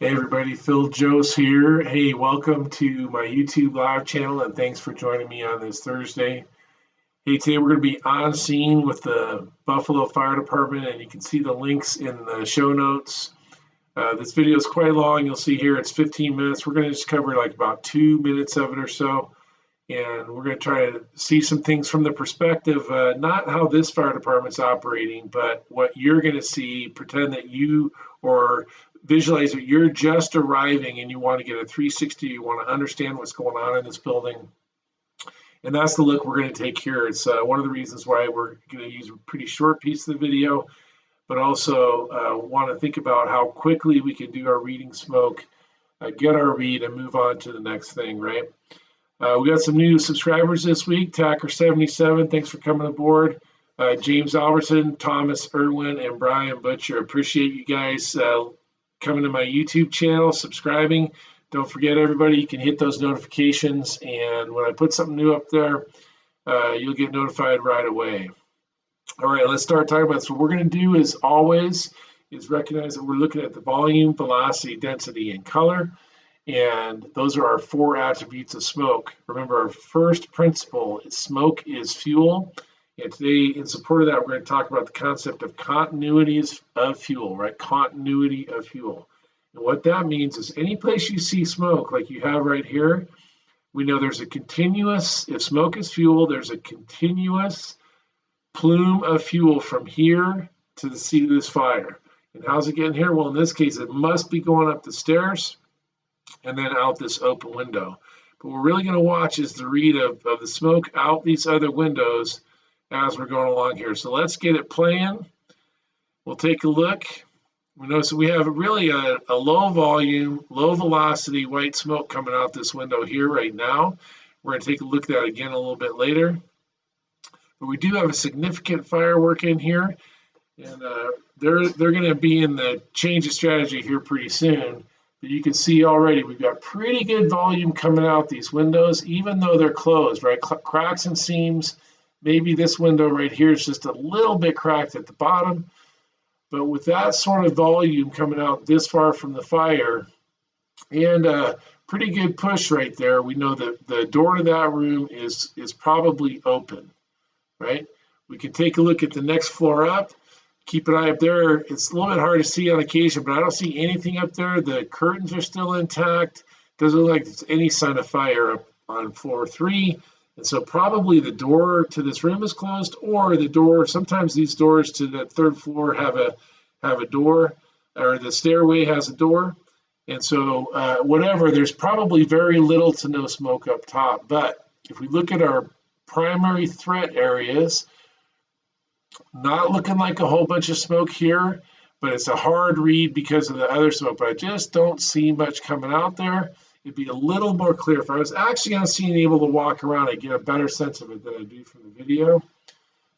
Hey everybody, Phil Jost here. Hey, welcome to my YouTube live channel and thanks for joining me on this Thursday. Hey, today we're going to be on scene with the Buffalo Fire Department and you can see the links in the show notes. This video is quite long. You'll see here it's 15 minutes. We're going to just cover like about 2 minutes of it or so. And we're going to try to see some things from the perspective, not how this fire department's operating, but what you're going to see. Pretend that you or visualize that you're just arriving and you want to get a 360. You want to understand what's going on in this building. And that's the look we're going to take here. It's one of the reasons why we're going to use a pretty short piece of the video, but also want to think about how quickly we can do our reading smoke, get our read, and move on to the next thing, right? We got some new subscribers this week. Tacker77, thanks for coming aboard. James Albertson, Thomas Irwin, and Brian Butcher. Appreciate you guys coming to my YouTube channel, subscribing. Don't forget, everybody, you can hit those notifications, and when I put something new up there, you'll get notified right away. All right, let's start talking about this. What we're going to do, as always, is recognize that we're looking at the volume, velocity, density, and color. And those are our four attributes of smoke. Remember, our first principle is smoke is fuel. And today, in support of that, we're going to talk about the concept of continuities of fuel, right? Continuity of fuel. And what that means is any place you see smoke, like you have right here, we know there's a continuous, if smoke is fuel, there's a continuous plume of fuel from here to the seat of this fire. And how's it getting here? Well, in this case, it must be going up the stairs and then out this open window. But we're really going to watch is the read of the smoke out these other windows as we're going along here. So let's get it playing. We'll take a look. We notice we have really a low volume, low velocity white smoke coming out this window here right now. We're going to take a look at that again a little bit later. But we do have a significant firework in here, and they're going to be in the change of strategy here pretty soon. But you can see already we've got pretty good volume coming out these windows, even though they're closed, right? Cracks and seams. Maybe this window right here is just a little bit cracked at the bottom. But with that sort of volume coming out this far from the fire and a pretty good push right there, we know that the door to that room is probably open, right? We can take a look at the next floor up. Keep an eye up there. It's a little bit hard to see on occasion, but I don't see anything up there. The curtains are still intact. Doesn't look like there's any sign of fire up on floor 3. And so probably the door to this room is closed, or the door, sometimes these doors to the third floor have a door, or the stairway has a door. And so whatever, there's probably very little to no smoke up top. But if we look at our primary threat areas, not looking like a whole bunch of smoke here, but it's a hard read because of the other smoke. But I just don't see much coming out there. It'd be a little more clear. If I was actually on scene able to walk around, I'd get a better sense of it than I do from the video.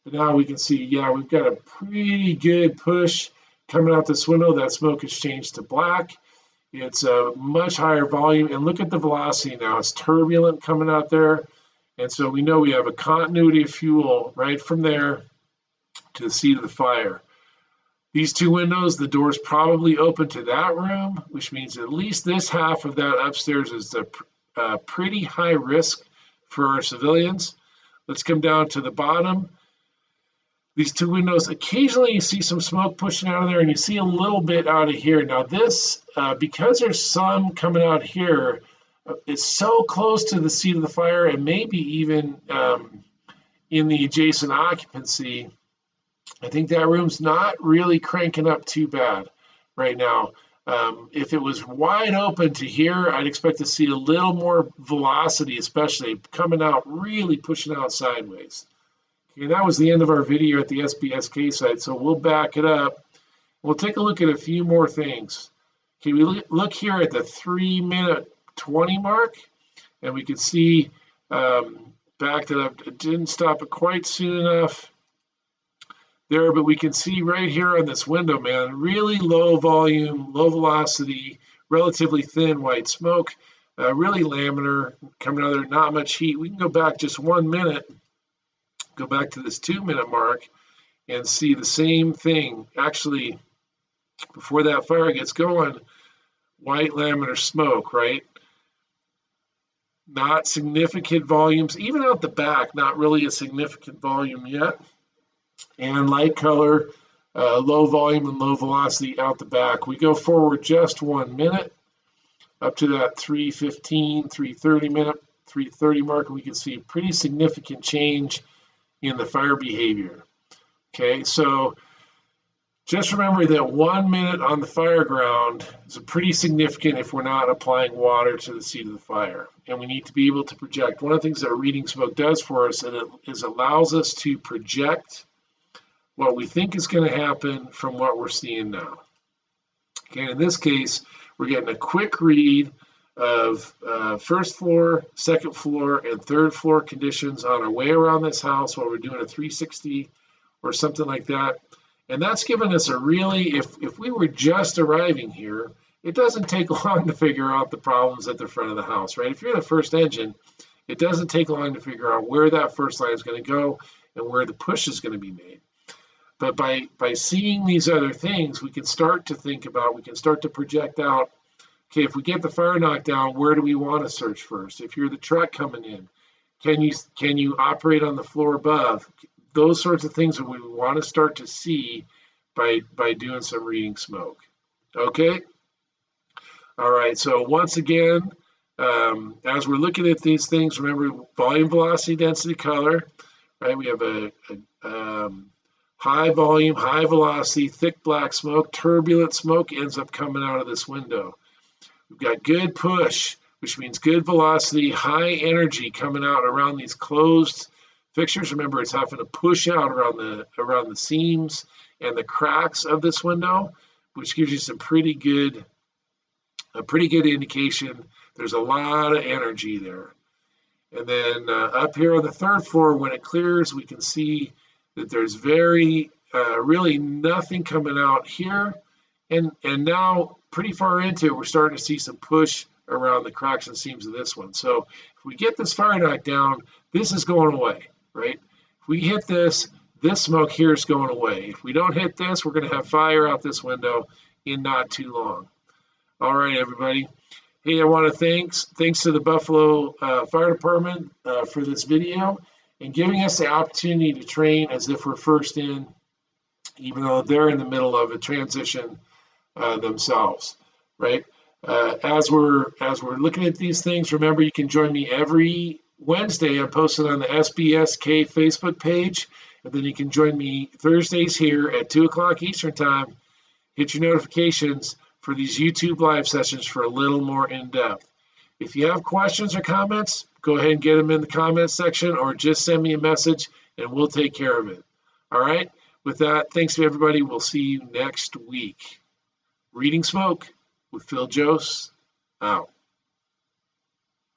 But now we can see, yeah, we've got a pretty good push coming out this window. That smoke has changed to black. It's a much higher volume. And look at the velocity now. It's turbulent coming out there. And so we know we have a continuity of fuel right from there to the seat of the fire. These two windows, the door's probably open to that room, which means at least this half of that upstairs is a pretty high risk for our civilians. Let's come down to the bottom. These two windows, occasionally you see some smoke pushing out of there, and you see a little bit out of here. Now this, because there's some coming out here, it's so close to the seat of the fire, and maybe even in the adjacent occupancy, I think that room's not really cranking up too bad right now. If it was wide open to here, I'd expect to see a little more velocity, especially coming out, really pushing out sideways. Okay, that was the end of our video at the SBSK site, so we'll back it up. We'll take a look at a few more things. Okay, we look here at the 3-minute 20 mark, and we can see backed it up. It didn't stop it quite soon enough there, but we can see right here on this window, man, really low volume, low velocity, relatively thin white smoke, really laminar coming out of there, not much heat. We can go back just 1 minute, go back to this 2-minute mark and see the same thing. Actually, before that fire gets going, white laminar smoke, right? Not significant volumes, even out the back, not really a significant volume yet. And light color, low volume and low velocity out the back. We go forward just 1 minute up to that 3:15, 3:30 minute, 3:30 mark, and we can see pretty significant change in the fire behavior. Okay, so just remember that 1 minute on the fire ground is pretty significant if we're not applying water to the seat of the fire. And we need to be able to project. One of the things that reading smoke does for us is allows us to project what we think is going to happen from what we're seeing now. Okay, in this case, we're getting a quick read of first floor, second floor, and third floor conditions on our way around this house while we're doing a 360 or something like that. And that's given us a really, if we were just arriving here, it doesn't take long to figure out the problems at the front of the house, right? If you're the first engine, it doesn't take long to figure out where that first line is going to go and where the push is going to be made. But by seeing these other things, we can start to think about, we can start to project out, okay, if we get the fire knocked down, where do we want to search first? If you're the truck coming in, can you operate on the floor above? Those sorts of things that we want to start to see by doing some reading smoke. Okay? All right, so once again, as we're looking at these things, remember volume, velocity, density, color, right? We have a high volume, high velocity, thick black smoke, turbulent smoke ends up coming out of this window. We've got good push, which means good velocity, high energy coming out around these closed fixtures. Remember, it's having to push out around the seams and the cracks of this window, which gives you a pretty good indication. There's a lot of energy there. And then up here on the third floor, when it clears, we can see that there's really nothing coming out here. And now pretty far into it, we're starting to see some push around the cracks and seams of this one. So if we get this fire knocked down, this is going away, right? If we hit this smoke here is going away. If we don't hit this, we're going to have fire out this window in not too long. All right, everybody. Hey, I want to thanks to the Buffalo Fire Department for this video and giving us the opportunity to train as if we're first in, even though they're in the middle of a transition themselves, right? As we're looking at these things, remember you can join me every Wednesday. I'm posted on the SBSK Facebook page, and then you can join me Thursdays here at 2 o'clock Eastern Time. Hit your notifications for these YouTube live sessions for a little more in-depth. If you have questions or comments, go ahead and get them in the comments section or just send me a message and we'll take care of it. All right. With that, thanks to everybody. We'll see you next week. Reading Smoke with Phil Jose, out.